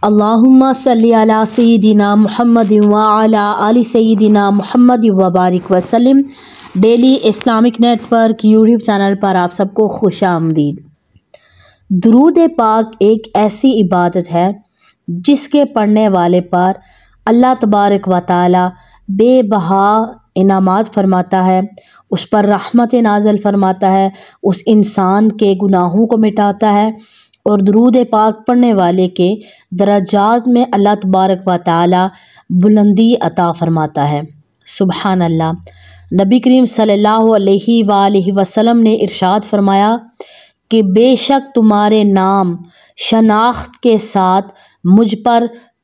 اللہم صلی علی سیدنا محمد وعلی آل سیدنا محمد وبارک وسلم۔ Daily Islamic network YouTube channel پر آپ سب کو خوش آمدید۔ درود پاک ایک ایسی عبادت ہے جس کے پڑھنے والے پر اللہ تبارک و تعالی بے بہا انعامات فرماتا ہے، اس پر رحمت نازل فرماتا ہے، اس انسان کے گناہوں کو مٹاتا ہے اور درود پاک پڑھنے والے کے درجات میں اللہ تبارک و تعالی بلندی عطا فرماتا ہے۔ سبحان اللہ۔ نبی کریم صلی اللہ علیہ وآلہ وسلم نے ارشاد فرمایا کہ بے شک تمہارے نام شناخت کے ساتھ مجھ پر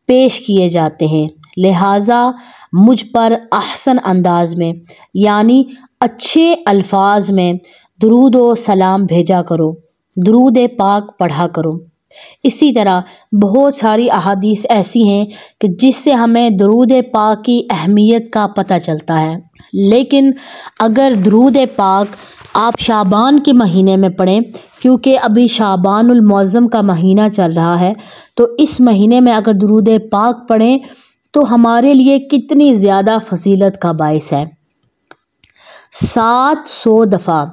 پیش کیے جاتے ہیں، لہٰذا مجھ پر احسن انداز میں یعنی اچھے الفاظ میں درود و سلام بھیجا کرو، درود پاک پڑھا کرو۔ اسی طرح بہت ساری احادیث ایسی ہیں کہ جس سے ہمیں درود پاک کی اہمیت کا پتہ چلتا ہے، لیکن اگر درود پاک آپ شعبان کے مہینے میں پڑھیں، کیونکہ ابھی شعبان المعظم کا مہینہ چل رہا ہے، تو اس مہینے میں اگر درود پاک پڑھیں تو ہمارے لیے کتنی زیادہ فضیلت کا باعث ہے۔ 700 دفعہ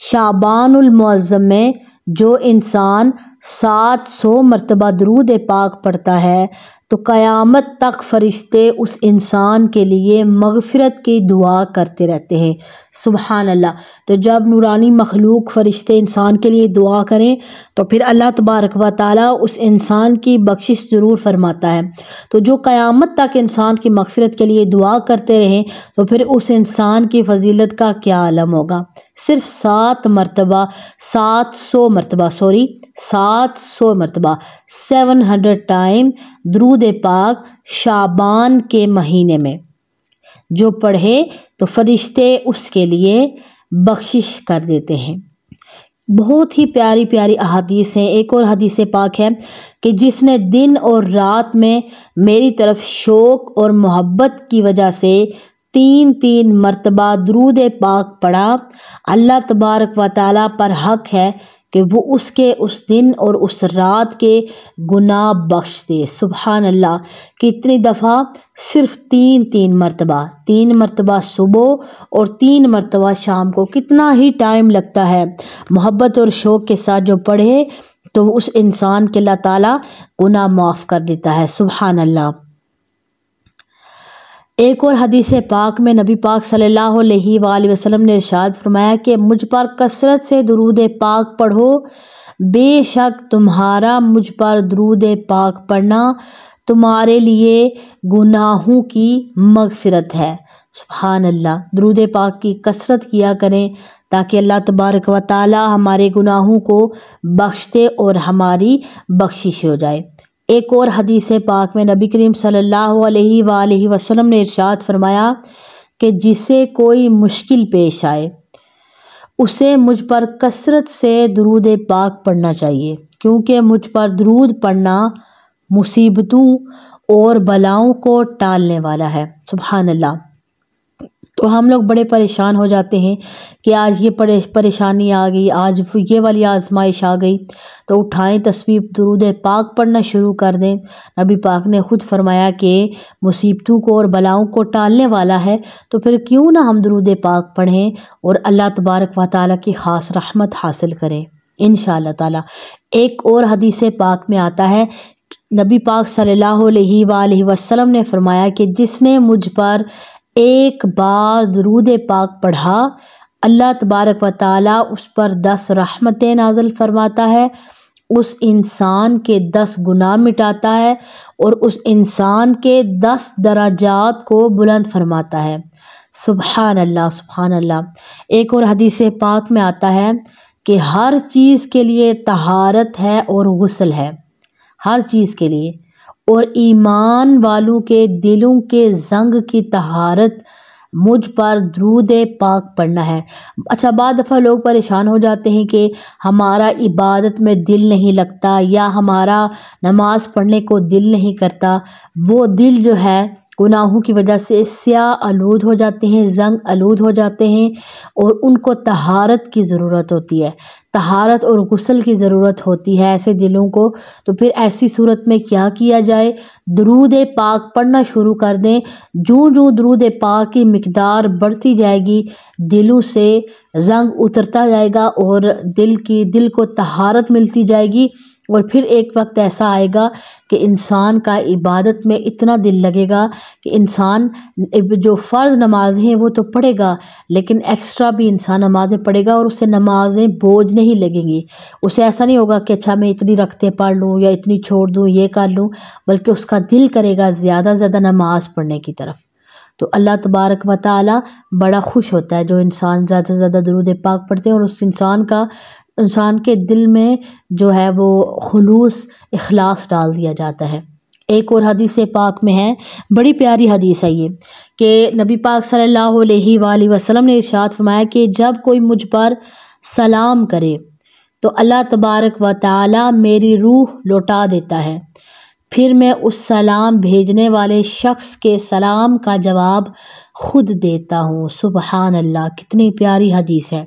شعبان المعظم میں جو انسان 700 مرتبہ درود پاک پڑھتا ہے تو قیامت تک فرشتے اس انسان کے لیے مغفرت کی دعا کرتے رہتے ہیں۔ سبحان اللہ۔ تو جب نورانی مخلوق فرشتے انسان کے لیے دعا کریں تو پھر اللہ تبارک و تعالیٰ اس انسان کی بخشش ضرور فرماتا ہے۔ تو جو قیامت تک انسان کی مغفرت کے لیے دعا کرتے رہیں تو پھر اس انسان کی فضیلت کا کیا عالم ہوگا۔ صرف 700 مرتبہ 700 ٹائم درود پاک شعبان کے مہینے میں جو پڑھے تو فرشتے اس کے لیے بخشش کر دیتے ہیں۔ بہت ہی پیاری پیاری احادیث ہیں۔ ایک اور حدیث پاک ہے کہ جس نے دن اور رات میں میری طرف شوق اور محبت کی وجہ سے 3 مرتبہ درود پاک پڑھا، اللہ تبارک و تعالیٰ پر حق ہے کہ وہ اس کے اس دن اور اس رات کے گناہ بخش دے۔ سبحان اللہ۔ کتنی دفعہ؟ صرف 3 مرتبہ، 3 مرتبہ صبح اور 3 مرتبہ شام کو۔ کتنا ہی ٹائم لگتا ہے، محبت اور شوق کے ساتھ جو پڑھے تو اس انسان کے اللہ تعالیٰ گناہ معاف کر دیتا ہے۔ سبحان اللہ۔ ایک اور حدیث پاک میں نبی پاک صلی اللہ علیہ وآلہ وسلم نے ارشاد فرمایا کہ مجھ پر کثرت سے درود پاک پڑھو، بے شک تمہارا مجھ پر درود پاک پڑھنا تمہارے لیے گناہوں کی مغفرت ہے۔ سبحان اللہ۔ درود پاک کی کثرت کیا کریں تاکہ اللہ تبارک و تعالی ہمارے گناہوں کو بخش دے اور ہماری بخشش ہو جائے۔ ایک اور حدیث پاک میں نبی کریم صلی اللہ علیہ وآلہ وسلم نے ارشاد فرمایا کہ جسے کوئی مشکل پیش آئے اسے مجھ پر کثرت سے درود پاک پڑھنا چاہیے، کیونکہ مجھ پر درود پڑھنا مصیبتوں اور بلاؤں کو ٹالنے والا ہے۔ سبحان اللہ۔ تو ہم لوگ بڑے پریشان ہو جاتے ہیں کہ آج یہ پریشانی آ گئی، آج یہ والی آزمائش آ گئی، تو اٹھائیں تسبیح، درود پاک پڑھنا شروع کر دیں۔ نبی پاک نے خود فرمایا کہ مصیبتوں کو اور بلاؤں کو ٹالنے والا ہے، تو پھر کیوں نہ ہم درود پاک پڑھیں اور اللہ تبارک و تعالیٰ کی خاص رحمت حاصل کریں انشاءاللہ تعالیٰ۔ ایک اور حدیث پاک میں آتا ہے، نبی پاک صلی اللہ علیہ وآلہ وسلم نے فرمایا کہ جس نے مجھ پر ایک بار درود پاک پڑھا، اللہ تبارک و تعالیٰ اس پر 10 رحمتیں نازل فرماتا ہے، اس انسان کے 10 گناہ مٹاتا ہے اور اس انسان کے 10 درجات کو بلند فرماتا ہے۔ سبحان اللہ، سبحان اللہ۔ ایک اور حدیث پاک میں آتا ہے کہ ہر چیز کے لیے طہارت ہے اور غسل ہے، ہر چیز کے لیے، اور ایمان والوں کے دلوں کے زنگ کی طہارت مجھ پر درود پاک پڑھنا ہے۔ اچھا، بعض دفعہ لوگ پریشان ہو جاتے ہیں کہ ہمارا عبادت میں دل نہیں لگتا یا ہمارا نماز پڑھنے کو دل نہیں کرتا۔ وہ دل جو ہے گناہوں کی وجہ سے سیاہ آلود ہو جاتے ہیں، زنگ آلود ہو جاتے ہیں اور ان کو طہارت کی ضرورت ہوتی ہے۔ طہارت اور غسل کی ضرورت ہوتی ہے ایسے دلوں کو، تو پھر ایسی صورت میں کیا کیا جائے؟ درود پاک پڑھنا شروع کر دیں۔ جوں درود پاک کی مقدار بڑھتی جائے گی، دلوں سے زنگ اترتا جائے گا اور دل کو طہارت ملتی جائے گی، اور پھر ایک وقت ایسا آئے گا کہ انسان کا عبادت میں اتنا دل لگے گا کہ انسان جو فرض نماز ہیں وہ تو پڑھے گا، لیکن ایکسٹرا بھی انسان نمازیں پڑھے گا اور اسے نمازیں بوجھ نہیں لگیں گی۔ اسے ایسا نہیں ہوگا کہ اچھا میں اتنی رکعتیں پڑھ لوں یا اتنی چھوڑ دوں، یہ کر لوں، بلکہ اس کا دل کرے گا زیادہ سے زیادہ نماز پڑھنے کی طرف۔ تو اللہ تبارک و تعالی بڑا خوش ہوتا ہے جو انسان زیادہ سے زیادہ درود پاک پڑھتے ہیں، اور اس انسان کے دل میں جو ہے وہ خلوص اخلاص ڈال دیا جاتا ہے۔ ایک اور حدیث پاک میں ہے، بڑی پیاری حدیث ہے یہ، کہ نبی پاک صلی اللہ علیہ وآلہ وسلم نے ارشاد فرمایا کہ جب کوئی مجھ پر سلام کرے تو اللہ تبارک و تعالی میری روح لوٹا دیتا ہے، پھر میں اس سلام بھیجنے والے شخص کے سلام کا جواب خود دیتا ہوں۔ سبحان اللہ، کتنی پیاری حدیث ہے۔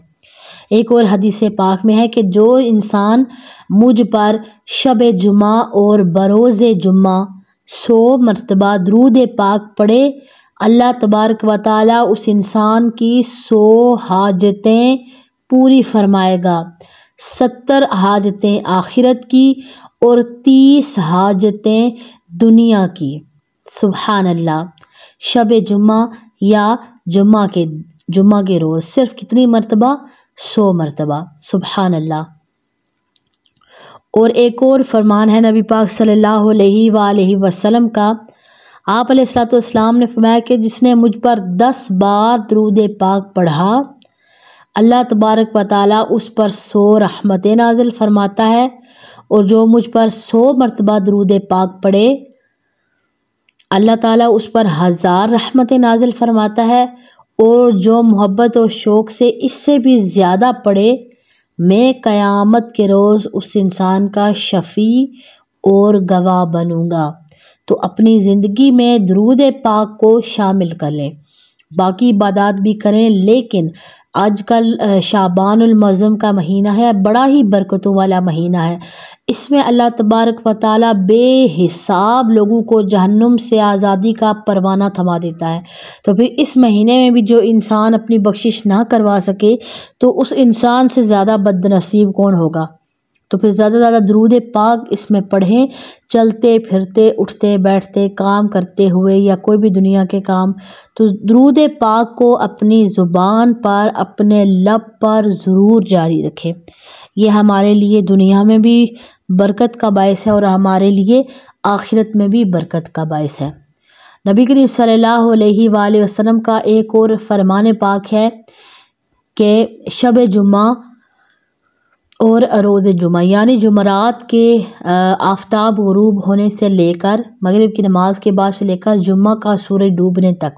ایک اور حدیث پاک میں ہے کہ جو انسان مجھ پر شب جمعہ اور بروز جمعہ 100 مرتبہ درود پاک پڑھے، اللہ تبارک و تعالی اس انسان کی 100 حاجتیں پوری فرمائے گا، 70 حاجتیں آخرت کی اور 30 حاجتیں دنیا کی۔ سبحان اللہ، شب جمعہ یا جمعہ کے روز صرف کتنی مرتبہ؟ 100 مرتبہ۔ سبحان اللہ۔ اور ایک اور فرمان ہے نبی پاک صلی اللہ علیہ وآلہ وسلم کا، آپ علیہ الصلوۃ والسلام نے فرمایا کہ جس نے مجھ پر 10 بار درود پاک پڑھا، اللہ تبارک و تعالیٰ اس پر 100 رحمتیں نازل فرماتا ہے، اور جو مجھ پر 100 مرتبہ درود پاک پڑھے، اللہ تعالیٰ اس پر 1000 رحمتیں نازل فرماتا ہے، اور جو محبت و شوق سے اس سے بھی زیادہ پڑھے، میں قیامت کے روز اس انسان کا شفیع اور گواہ بنوں گا۔ تو اپنی زندگی میں درود پاک کو شامل کر لیں، باقی عبادات بھی کریں، لیکن آج کل شعبان المعظم کا مہینہ ہے، بڑا ہی برکتوں والا مہینہ ہے، اس میں اللہ تبارک و تعالیٰ بے حساب لوگوں کو جہنم سے آزادی کا پروانہ تھما دیتا ہے۔ تو پھر اس مہینے میں بھی جو انسان اپنی بخشش نہ کروا سکے تو اس انسان سے زیادہ بد نصیب کون ہوگا؟ تو پھر زیادہ سے زیادہ درود پاک اس میں پڑھیں، چلتے پھرتے اٹھتے بیٹھتے کام کرتے ہوئے یا کوئی بھی دنیا کے کام، تو درود پاک کو اپنی زبان پر اپنے لب پر ضرور جاری رکھیں۔ یہ ہمارے لیے دنیا میں بھی برکت کا باعث ہے اور ہمارے لیے آخرت میں بھی برکت کا باعث ہے۔ نبی کریم صلی اللہ علیہ وآلہ وسلم کا ایک اور فرمان پاک ہے کہ شب جمعہ اور روز جمعہ، یعنی جمعرات کے آفتاب غروب ہونے سے لے کر مغرب کی نماز کے بعد سے لے کر جمعہ کا سورج ڈوبنے تک،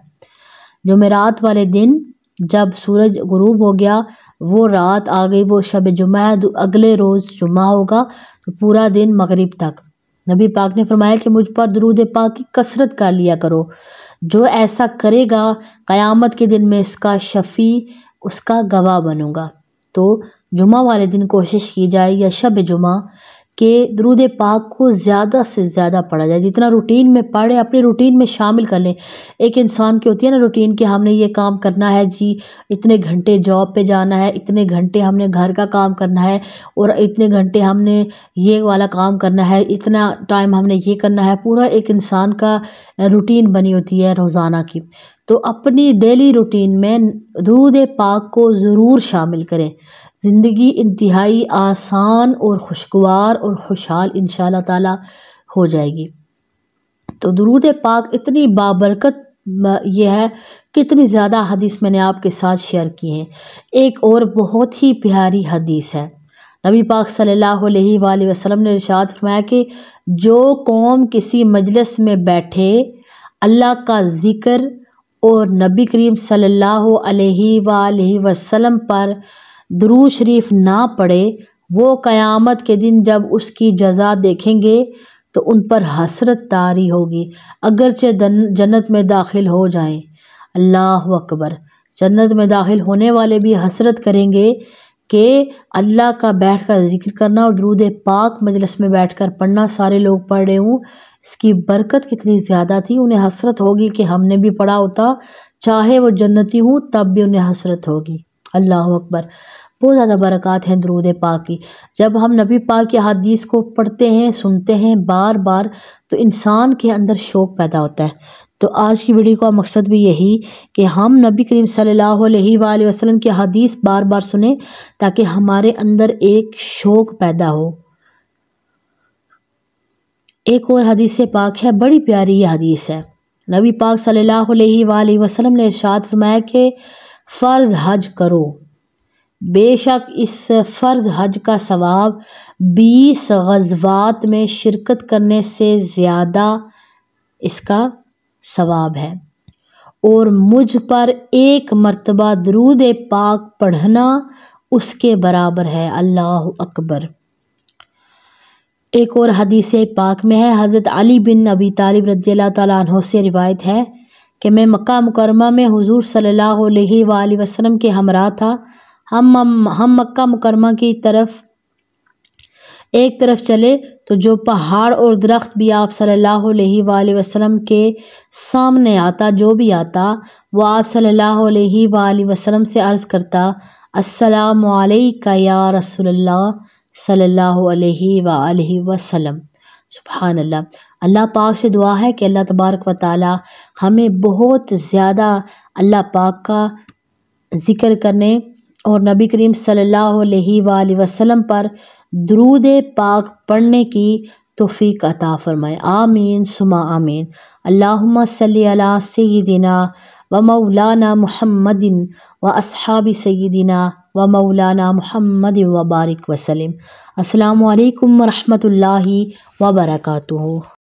جمعرات والے دن جب سورج غروب ہو گیا، وہ رات آ گئی، وہ شب جمعہ ہے، اگلے روز جمعہ ہوگا، تو پورا دن مغرب تک نبی پاک نے فرمایا کہ مجھ پر درود پاک کی کثرت کر لیا کرو، جو ایسا کرے گا قیامت کے دن میں اس کا شفیع، اس کا گواہ بنوں گا۔ تو جمعہ والے دن کوشش کی جائے یا شب جمعہ کہ درود پاک کو زیادہ سے زیادہ پڑھا جائے، جتنا روٹین میں پڑھے اپنے روٹین میں شامل کر لیں۔ ایک انسان کی ہوتی ہے نا روٹین کہ ہم نے یہ کام کرنا ہے جی، اتنے گھنٹے جاب پہ جانا ہے، اتنے گھنٹے ہم نے گھر کا کام کرنا ہے، اور اتنے گھنٹے ہم نے یہ والا کام کرنا ہے، اتنا ٹائم ہم نے یہ کرنا ہے، پورا ایک انسان کا روٹین بنی ہوتی ہے روزانہ کی۔ تو اپنی ڈیلی روٹین میں درود پاک کو ضرور شامل کریں، زندگی انتہائی آسان اور خوشگوار اور خوشحال انشاءاللہ تعالی ہو جائے گی۔ تو درود پاک اتنی بابرکت یہ ہے، کتنی زیادہ حدیث میں نے آپ کے ساتھ شیئر کی ہیں۔ ایک اور بہت ہی پیاری حدیث ہے، نبی پاک صلی اللہ علیہ وآلہ وسلم نے ارشاد فرمایا کہ جو قوم کسی مجلس میں بیٹھے، اللہ کا ذکر اور نبی کریم صلی اللہ علیہ وآلہ وسلم پر درود شریف نہ پڑھے، وہ قیامت کے دن جب اس کی جزا دیکھیں گے تو ان پر حسرت طاری ہوگی، اگرچہ جنت میں داخل ہو جائیں۔ اللہ اکبر، جنت میں داخل ہونے والے بھی حسرت کریں گے کہ اللہ کا بیٹھ کر ذکر کرنا اور درود پاک مجلس میں بیٹھ کر پڑھنا، سارے لوگ پڑھ رہے ہوں، اس کی برکت کتنی زیادہ تھی۔ انہیں حسرت ہوگی کہ ہم نے بھی پڑھا ہوتا، چاہے وہ جنتی ہوں تب بھی انہیں حسرت ہوگی۔ اللہ اکبر، بہت زیادہ برکات ہیں درود پاک کی۔ جب ہم نبی پاک کی حدیث کو پڑھتے ہیں، سنتے ہیں بار بار، تو انسان کے اندر شوق پیدا ہوتا ہے۔ تو آج کی ویڈیو کا مقصد بھی یہی کہ ہم نبی کریم صلی اللہ علیہ وآلہ وسلم کی حدیث بار بار سنیں تاکہ ہمارے اندر ایک شوق پیدا ہو۔ ایک اور حدیث پاک ہے، بڑی پیاری یہ حدیث ہے۔ نبی پاک صلی اللہ علیہ وآلہ وسلم نے ارشاد فرمایا کہ فرض حج کرو، بے شک اس فرض حج کا ثواب 20 غزوات میں شرکت کرنے سے زیادہ اس کا ثواب ہے، اور مجھ پر ایک مرتبہ درود پاک پڑھنا اس کے برابر ہے۔ اللہ اکبر۔ ایک اور حدیث پاک میں ہے، حضرت علی بن ابی طالب رضی اللہ تعالیٰ عنہ سے روایت ہے کہ میں مکہ مکرمہ میں حضور صلی اللہ علیہ وآلہ وسلم کے ہمراہ تھا۔ ہم مکہ مکرمہ کی طرف ایک طرف چلے تو جو پہاڑ اور درخت بھی آپ صلی اللہ علیہ وآلہ وسلم کے سامنے آتا، جو بھی آتا، وہ آپ صلی اللہ علیہ وآلہ وسلم سے عرض کرتا، السلام علیکہ یا رسول اللہ صلی اللہ علیہ وآلہ وسلم۔ سبحان اللہ۔ اللہ پاک سے دعا ہے کہ اللہ تبارک و تعالی ہمیں بہت زیادہ اللہ پاک کا ذکر کرنے اور نبی کریم صلی اللہ علیہ وآلہ وسلم پر درود پاک پڑھنے کی توفیق عطا فرمائے۔ آمین ثم آمین۔ اللہم صلی علی سیدنا و مولانا محمد و اصحاب سیدنا و مولانا محمد و بارک وسلم۔ السلام علیکم ورحمۃ اللہ وبرکاتہ۔